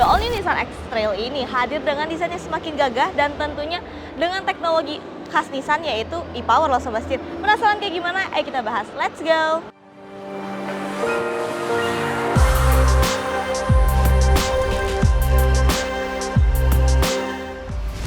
The All New Nissan X-Trail ini hadir dengan desainnya semakin gagah dan tentunya dengan teknologi khas Nissan yaitu e-Power loh Sobat Setir. Penasaran kayak gimana? Ayo kita bahas, let's go!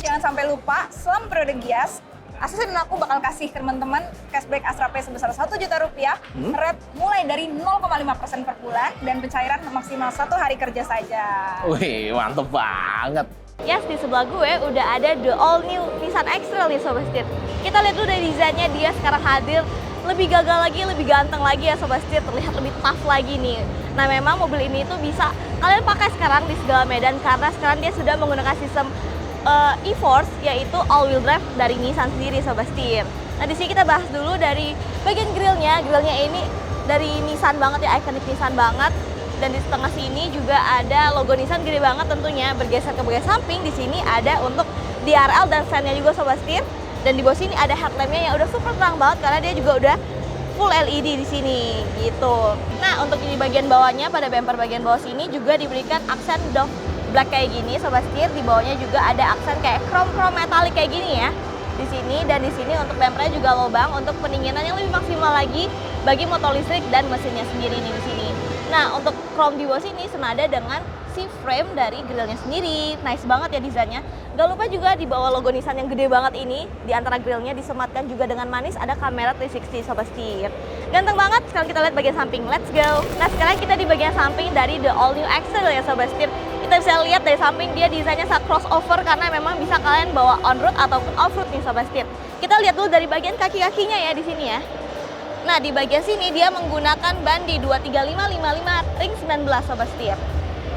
Jangan sampai lupa, selama periode Gias, Asus dan aku bakal kasih ke teman-teman cashback Astra Pay sebesar Rp1.000.000, rate mulai dari 0,5% per bulan, dan pencairan maksimal 1 hari kerja saja. Wih, mantep banget. Yes, di sebelah gue udah ada The All New Nissan X-Trail nih Sobat Setir. Kita lihat dulu dari desainnya, dia sekarang hadir lebih gagal lagi, lebih ganteng lagi ya Sobat Setir, terlihat lebih tough lagi nih. Nah memang mobil ini tuh bisa kalian pakai sekarang di segala medan karena sekarang dia sudah menggunakan sistem e-Force, yaitu all-wheel drive dari Nissan sendiri Sobat Setir. Nah di sini kita bahas dulu dari bagian grillnya. Grillnya ini dari Nissan banget ya, ikonik Nissan banget. Dan di setengah sini juga ada logo Nissan gede banget tentunya, bergeser ke bagian samping. Di sini ada untuk DRL dan stand-nya juga Sobat Setir. Dan di bawah sini ada headlamp-nya yang udah super terang banget karena dia juga udah full LED di sini gitu. Nah untuk di bagian bawahnya, pada bumper bagian bawah sini juga diberikan aksen Dove Black kayak gini Sobat Setir. Di bawahnya juga ada aksen kayak chrome metalik kayak gini ya di sini. Dan di sini untuk bumpernya juga lubang untuk pendinginan yang lebih maksimal lagi bagi motor listrik dan mesinnya sendiri nih di sini. Nah untuk chrome di bawah sini senada dengan si frame dari grillnya sendiri. Nice banget ya desainnya. Gak lupa juga di bawah logo Nissan yang gede banget ini, di antara grillnya disematkan juga dengan manis ada kamera 360 Sobat Setir. Ganteng banget. Sekarang kita lihat bagian samping, let's go. Nah sekarang kita di bagian samping dari The All New X-Trail ya Sobat Setir. Kita bisa lihat dari samping dia desainnya sangat crossover karena memang bisa kalian bawa on-road ataupun off-road nih Sobat Setir. Kita lihat dulu dari bagian kaki-kakinya ya di sini ya. Nah di bagian sini dia menggunakan ban di 23555 ring 19 Sobat Setir.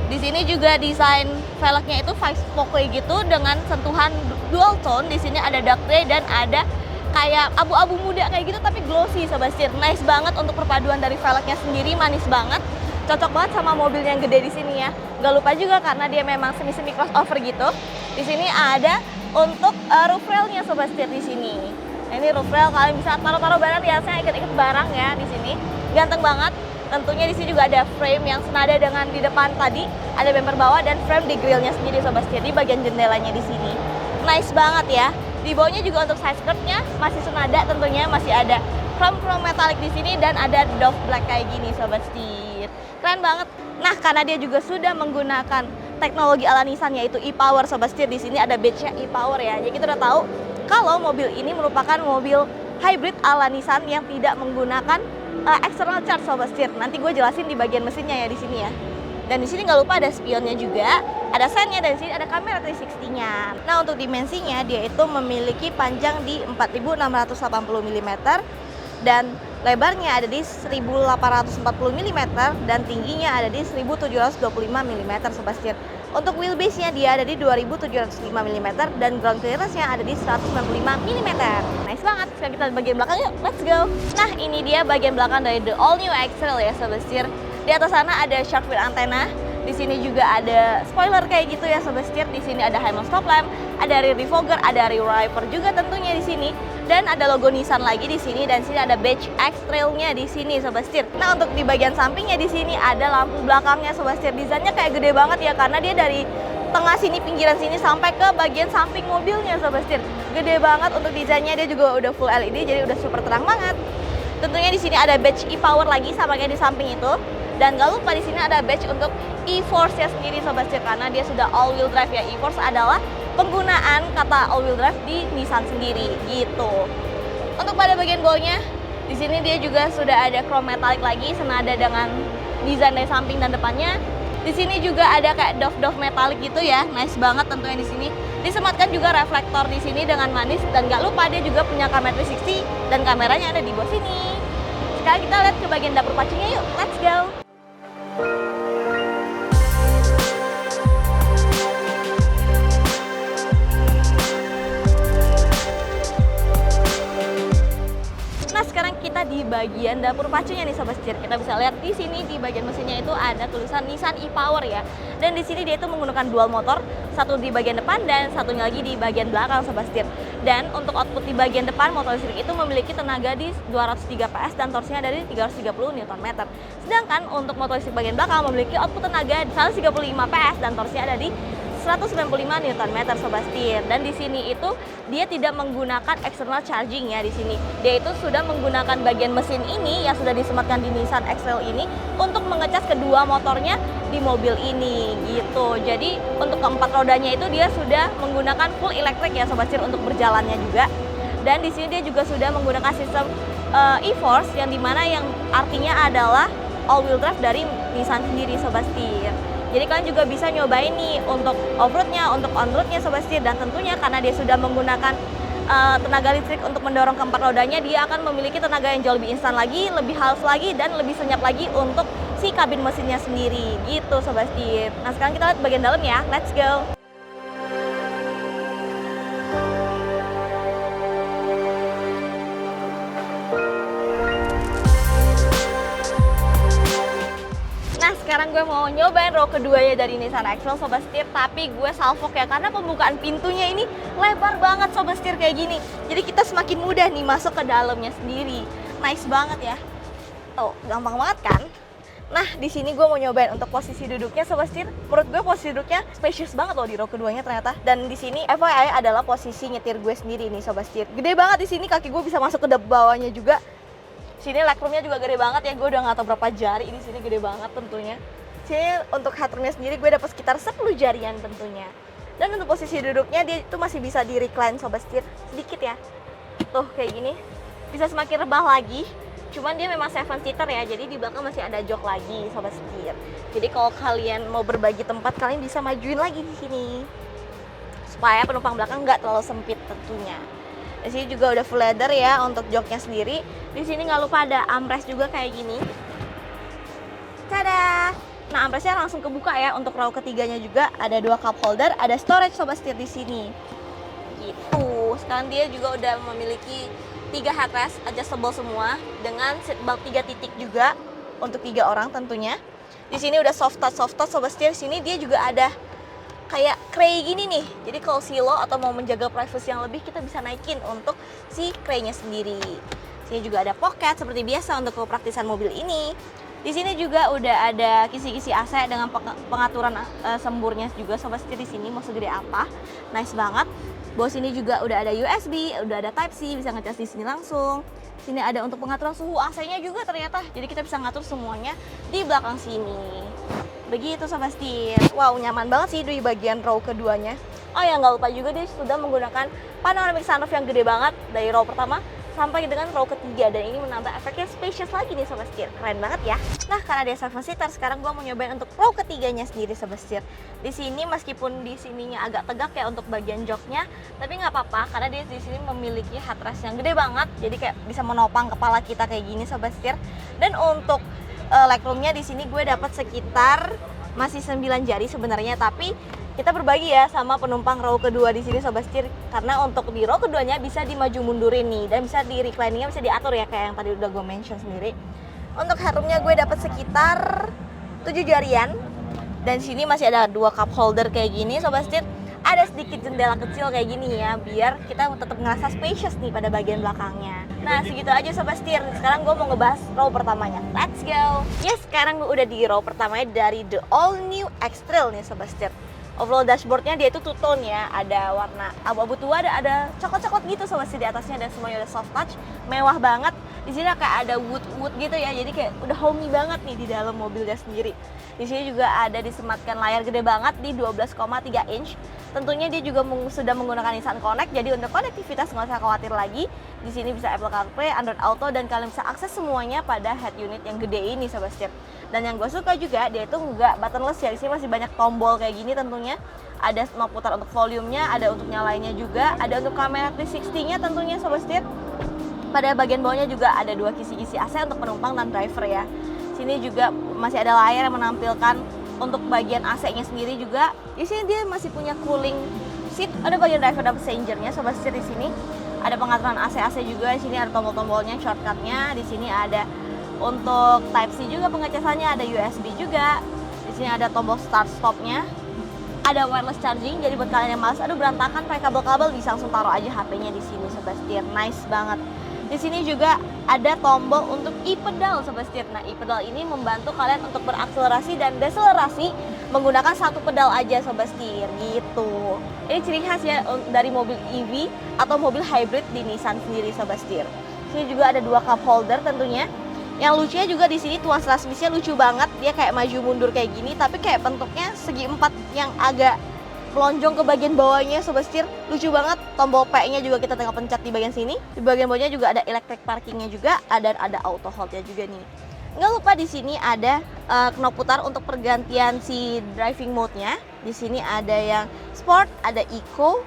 Di sini juga desain velgnya itu 5-spoke kayak gitu dengan sentuhan dual tone. Di sini ada dark gray dan ada kayak abu-abu muda kayak gitu tapi glossy Sobat Setir. Nice banget untuk perpaduan dari velgnya sendiri, manis banget. Cocok banget sama mobil yang gede di sini ya. Gak lupa juga karena dia memang semi-semi crossover gitu. Di sini ada untuk roof railnya Sobat Setir di sini. Nah, ini roof rail kalian bisa taruh-taruh barang biasanya ikat-ikat barang ya di sini. Ganteng banget. Tentunya di sini juga ada frame yang senada dengan di depan tadi, ada bumper bawah dan frame di grillnya sendiri Sobat Setir di bagian jendelanya di sini. Nice banget ya. Di bawahnya juga untuk side skirtnya masih senada, tentunya masih ada chrome metalik di sini dan ada Dove Black kayak gini Sobat Setir. Keren banget. Nah, karena dia juga sudah menggunakan teknologi ala Nissan yaitu e-Power Sobat Setir, di sini ada badge-nya e-Power ya. Jadi kita udah tahu kalau mobil ini merupakan mobil hybrid ala Nissan yang tidak menggunakan external charge Sobat Setir. Nanti gue jelasin di bagian mesinnya ya di sini ya. Dan di sini nggak lupa ada spionnya juga, ada sennya, dan di sini ada kamera 360-nya. Nah untuk dimensinya dia itu memiliki panjang di 4680 mm dan lebarnya ada di 1840 mm dan tingginya ada di 1725 mm Sobat Setir. Untuk wheelbase-nya dia ada di 2705 mm dan ground clearance-nya ada di 195 mm. Nice banget. Sekarang kita lihat bagian belakang yuk, let's go. Nah ini dia bagian belakang dari The All New X-Trail ya Sobat Setir. Di atas sana ada shark fin antena. Di sini juga ada spoiler kayak gitu ya Sobat Setir. Di sini ada high stop lamp, ada rear defogger, ada rear wiper juga tentunya di sini. Dan ada logo Nissan lagi di sini, dan sini ada badge X-Trail-nya di sini Sobat Setir. Nah untuk di bagian sampingnya di sini ada lampu belakangnya Sobat Setir. Desainnya kayak gede banget ya karena dia dari tengah sini, pinggiran sini sampai ke bagian samping mobilnya Sobat Setir. Gede banget untuk desainnya, dia juga udah full LED jadi udah super terang banget. Tentunya di sini ada badge e-Power lagi sama kayak di samping itu. Dan gak lupa di sini ada badge untuk e-Force-nya sendiri Sobat Setir karena dia sudah all wheel drive ya. E-Force adalah penggunaan kata all wheel drive di Nissan sendiri gitu. Untuk pada bagian bawahnya di sini dia juga sudah ada chrome metalik lagi senada dengan desain dari samping dan depannya. Di sini juga ada kayak Dove metalik gitu ya. Nice banget tentunya di sini. Disematkan juga reflektor di sini dengan manis dan gak lupa dia juga punya kamera 360 dan kameranya ada di bawah sini. Sekarang kita lihat ke bagian dapur pacunya yuk. Let's go. Nah sekarang kita ternyata di bagian dapur pacunya nih sobat setir. Kita bisa lihat di sini di bagian mesinnya itu ada tulisan Nissan e-Power ya. Dan di sini dia itu menggunakan dual motor, satu di bagian depan dan satunya lagi di bagian belakang sobat setir. Dan untuk output di bagian depan motor listrik itu memiliki tenaga di 203 PS dan torsinya dari 330 Nm. Sedangkan untuk motor listrik bagian belakang memiliki output tenaga 135 PS dan torsinya ada di 195 Nm sobat setir. Dan di sini itu dia tidak menggunakan external charging ya di sini. Dia itu sudah menggunakan bagian mesin ini yang sudah disematkan di Nissan X-Trail ini untuk mengecas kedua motornya di mobil ini gitu. Jadi untuk keempat rodanya itu dia sudah menggunakan full electric ya sobat setir untuk berjalannya juga. Dan di sini dia juga sudah menggunakan sistem e-force yang dimana yang artinya adalah all wheel drive dari Nissan sendiri sobat setir. Jadi kalian juga bisa nyobain nih untuk off-roadnya, untuk on-roadnya sobat setir. Dan tentunya karena dia sudah menggunakan tenaga listrik untuk mendorong keempat rodanya, dia akan memiliki tenaga yang jauh lebih instan lagi, lebih halus lagi, dan lebih senyap lagi untuk si kabin mesinnya sendiri gitu sobat setir. Nah sekarang kita lihat bagian dalam ya, let's go! Sekarang gue mau nyobain row keduanya dari Nissan X-Trail sobat setir, tapi gue salvok ya karena pembukaan pintunya ini lebar banget sobat setir kayak gini. Jadi kita semakin mudah nih masuk ke dalamnya sendiri. Nice banget ya. Tuh, gampang banget kan? Nah, di sini gue mau nyobain untuk posisi duduknya sobat setir. Menurut gue posisi duduknya spacious banget loh di row keduanya ternyata. Dan di sini FYI adalah posisi nyetir gue sendiri nih sobat setir. Gede banget di sini, kaki gue bisa masuk ke bawahnya juga. Sini legroomnya juga gede banget ya, gue udah nggak tahu berapa jari di sini, gede banget tentunya. Sini untuk headroomnya sendiri gue dapat sekitar 10 jarian tentunya. Dan untuk posisi duduknya dia itu masih bisa di recline sobat setir sedikit ya. Tuh kayak gini, bisa semakin rebah lagi. Cuman dia memang 7-seater ya, jadi di belakang masih ada jok lagi sobat setir. Jadi kalau kalian mau berbagi tempat, kalian bisa majuin lagi di sini supaya penumpang belakang nggak terlalu sempit tentunya. Di sini juga udah full leather ya untuk joknya sendiri. Di sini nggak lupa ada armrest juga kayak gini. Tada! Nah, armrestnya langsung kebuka ya. Untuk row ketiganya juga ada 2 cup holder, ada storage sobat setir di sini. Gitu. Sekarang dia juga udah memiliki 3 headrest adjustable semua dengan seatbelt 3 titik juga untuk 3 orang tentunya. Di sini udah soft touch sobat setir. Sini dia juga ada kayak kray gini nih, jadi kalau silo atau mau menjaga privacy yang lebih, kita bisa naikin untuk si kraynya sendiri. Sini juga ada pocket seperti biasa untuk kepraktisan mobil ini. Di sini juga udah ada kisi-kisi AC dengan pengaturan semburnya juga sobat setir di sini mau segede apa. Nice banget. Bawah sini juga udah ada USB, udah ada Type C, bisa ngecas di sini langsung. Sini ada untuk pengaturan suhu AC-nya juga ternyata, jadi kita bisa ngatur semuanya di belakang sini. Begitu sobat setir. Wow, nyaman banget sih di bagian row keduanya. Oh ya, nggak lupa juga dia sudah menggunakan panoramic sunroof yang gede banget dari row pertama sampai dengan row ketiga, dan ini menambah efeknya spacious lagi nih sobat setir. Keren banget ya. Nah, karena dia 7-seater, sekarang gua mau nyobain untuk row ketiganya sendiri sobat setir. Di sini meskipun di sininya agak tegak ya untuk bagian joknya, tapi nggak apa-apa karena dia di sini memiliki headrest yang gede banget. Jadi kayak bisa menopang kepala kita kayak gini sobat setir. Dan untuk legroomnya di sini gue dapat sekitar masih 9 jari sebenarnya, tapi kita berbagi ya sama penumpang row kedua di sini sobat setir, karena untuk di row keduanya bisa dimaju mundurin nih dan bisa di recliningnya bisa diatur ya kayak yang tadi udah gue mention sendiri. Untuk headroomnya gue dapat sekitar 7 jarian, dan di sini masih ada 2 cup holder kayak gini sobat setir. Ada sedikit jendela kecil kayak gini ya, biar kita tetap ngerasa spacious nih pada bagian belakangnya. Nah, segitu aja sobat setir. Sekarang gue mau ngebahas row pertamanya. Let's go! Yes, sekarang gue udah di row pertamanya dari the all new X-Trail nih sobat setir. Overall dashboardnya dia itu two-tone ya, ada warna abu-abu tua, ada coklat-coklat gitu sobat setir di atasnya, dan semuanya udah soft touch, mewah banget. Di sini kayak ada wood gitu ya, jadi kayak udah homey banget nih di dalam mobilnya sendiri. Di sini juga ada disematkan layar gede banget di 12,3 inch. Tentunya dia juga sudah menggunakan Nissan Connect, jadi untuk konektivitas nggak usah khawatir lagi. Di sini bisa Apple CarPlay, Android Auto, dan kalian bisa akses semuanya pada head unit yang gede ini sobat setir. Dan yang gue suka juga dia itu nggak buttonless ya, di sini masih banyak tombol kayak gini tentunya. Ada knob putar untuk volumenya, ada untuk nyalainnya juga, ada untuk kamera 360-nya tentunya sobat setir. Pada bagian bawahnya juga ada 2 kisi-kisi AC untuk penumpang dan driver ya. Sini juga masih ada layar yang menampilkan untuk bagian AC-nya sendiri juga. Di sini dia masih punya cooling seat, ada bagian driver dan passenger-nya sobat setir di sini. Ada pengaturan AC-AC juga. Di sini ada tombol-tombolnya, shortcutnya. Di sini ada untuk Type C juga pengecasannya, ada USB juga. Di sini ada tombol start stopnya. Ada wireless charging, jadi buat kalian yang malas aduh berantakan pakai kabel-kabel, bisa langsung taruh aja HP-nya di sini Sobat Setir. Nice banget. Di sini juga ada tombol untuk e-pedal Sobat Setir. Nah, e-pedal ini membantu kalian untuk berakselerasi dan deselerasi menggunakan satu pedal aja Sobat Setir gitu. Ini ciri khas ya dari mobil EV atau mobil hybrid di Nissan sendiri Sobat Setir. Sini juga ada 2 cup holder tentunya. Yang lucunya juga di sini tuas transmisinya lucu banget. Dia kayak maju mundur kayak gini, tapi kayak bentuknya segi empat yang agak melonjong ke bagian bawahnya Sobat Setir. Lucu banget. Tombol P-nya juga kita tinggal pencet di bagian sini. Di bagian bawahnya juga ada electric parkingnya juga, ada auto hold-nya juga nih. Nggak lupa di sini ada knop putar untuk pergantian si driving mode-nya. Di sini ada yang sport, ada eco,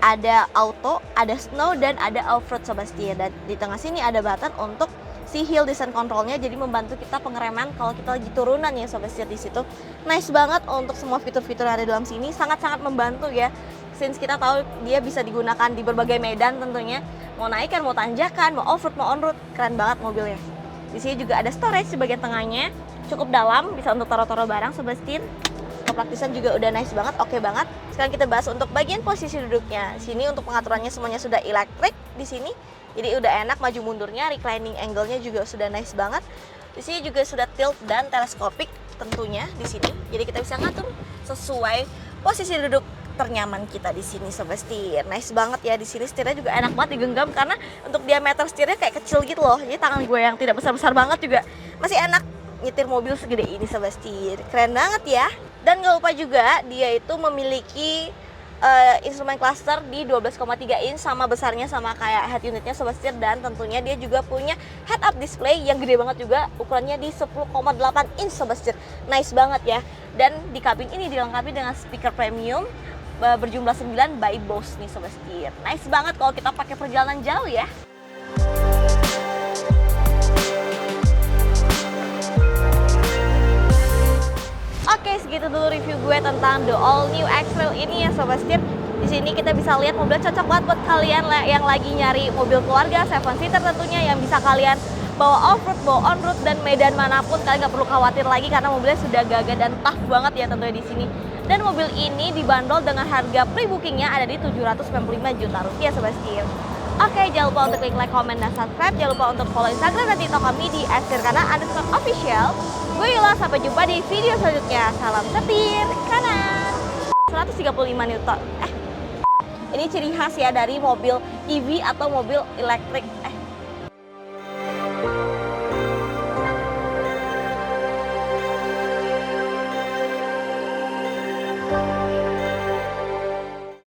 ada auto, ada snow, dan ada off-road Sobat Setir. Dan di tengah sini ada button untuk si hill descent controlnya, jadi membantu kita pengereman kalau kita lagi turunan ya Sobat Setir di situ. Nice banget untuk semua fitur-fitur yang ada dalam sini, sangat-sangat membantu ya. Since kita tahu dia bisa digunakan di berbagai medan tentunya, mau naikkan, mau tanjakan, mau off-road, mau on-road, keren banget mobilnya. Di sini juga ada storage di bagian tengahnya, cukup dalam, bisa untuk taruh-taruh barang Sobat Setir. Kepraktisan juga udah nice banget, oke banget. Sekarang kita bahas untuk bagian posisi duduknya. Sini untuk pengaturannya semuanya sudah elektrik di sini. Jadi udah enak maju mundurnya, reclining angle-nya juga sudah nice banget. Di sini juga sudah tilt dan teleskopik tentunya di sini. Jadi kita bisa ngatur sesuai posisi duduk ternyaman kita di sini Sobat Setir. Nice banget ya, di sini setirnya juga enak banget digenggam karena untuk diameter setirnya kayak kecil gitu loh. Jadi tangan gue yang tidak besar-besar banget juga masih enak nyetir mobil segede ini Sobat Setir. Keren banget ya. Dan gak lupa juga dia itu memiliki instrumen cluster di 12,3 inch, sama besarnya sama kayak head unitnya Sobat Setir. Dan tentunya dia juga punya head up display yang gede banget juga, ukurannya di 10,8 inch Sobat Setir. Nice banget ya. Dan di kabin ini dilengkapi dengan speaker premium berjumlah 9 by Bose nih Sobat Setir. Nice banget kalau kita pakai perjalanan jauh ya. Oke, segitu dulu review gue tentang the all new X-Trail ini ya Sobat Setir. Di sini kita bisa lihat mobil cocok banget buat kalian yang lagi nyari mobil keluarga 7-seater tentunya, yang bisa kalian bawa off-road, bawa on-road, dan medan manapun kalian nggak perlu khawatir lagi karena mobilnya sudah gagah dan tough banget ya tentunya di sini. Dan mobil ini dibanderol dengan harga pre-bookingnya ada di 795 juta rupiah Sobat Setir. Oke, jangan lupa untuk klik like, comment, dan subscribe. Jangan lupa untuk follow Instagram dan TikTok kami di @sirkana_official. Gue Yula, sampai jumpa di video selanjutnya. Salam setir kanan. 135 Newton. Ini ciri khas ya dari mobil EV atau mobil elektrik